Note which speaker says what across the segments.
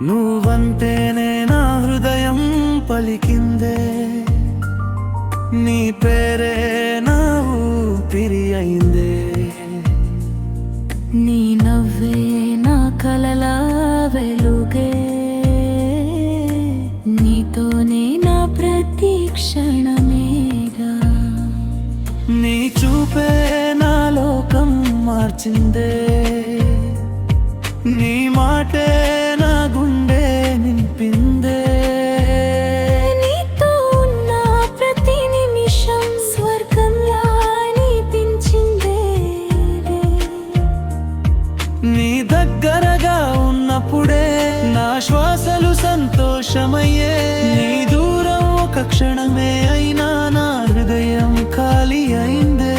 Speaker 1: నువ్వంటేనే నా హృదయం పలికిందే, నీ పేరే నా ఊపిరి అయిందే.
Speaker 2: నీ నవ్వే నా కలల వెలుగే, నీతోనే నా ప్రతి క్షణమేగా.
Speaker 1: నీ చూపే నా లోకం మార్చిందే, నీ మాటే నా గుండె నింపిందే.
Speaker 2: నీతో ఉన్న ప్రతి నిమిషం స్వర్గంలా అనిపించిందే.
Speaker 1: నీ దగ్గరగా ఉన్నప్పుడే నా శ్వాసలు సంతోషమయ్యే. నీ దూరం ఒక క్షణమే అయినా నా హృదయం ఖాళీ అయిందే.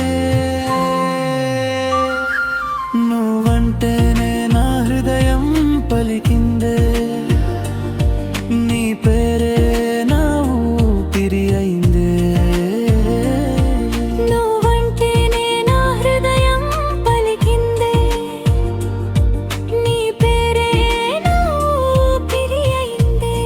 Speaker 1: నువ్వంటేనే నా హృదయం పలికిందే, నీ పేరే నా ఊపిరి అయిందే.
Speaker 2: నువ్వంటేనే నా హృదయం పలికిందే, నీ పేరే నా ఊపిరి అయిందే.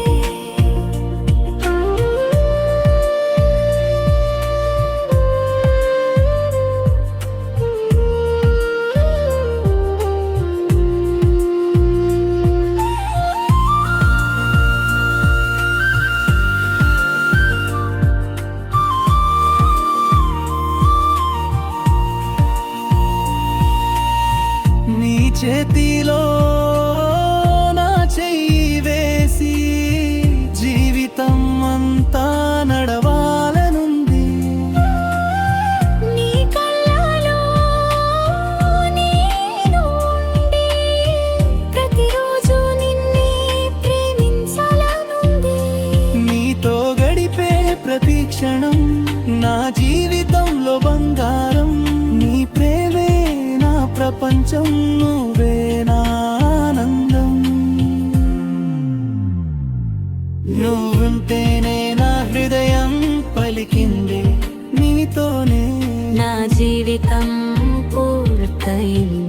Speaker 1: నీ చేతిలో నా చెయ్యి వేసి జీవితం అంతా నడవాలనుంది.
Speaker 2: నీ కళ్ళలో నేను ఉండి ప్రతిరోజు నిన్నే ప్రేమించాలనుంది.
Speaker 1: నీతో గడిపే ప్రతి క్షణం నా జీవితంలో బంగారం. నీ ప్రేమే నా ప్రపంచం, నువ్వే నా ఆనందం. నువ్వుంటేనే నా హృదయం పలికింది, నీతోనే
Speaker 2: నా జీవితం పూర్తయింది.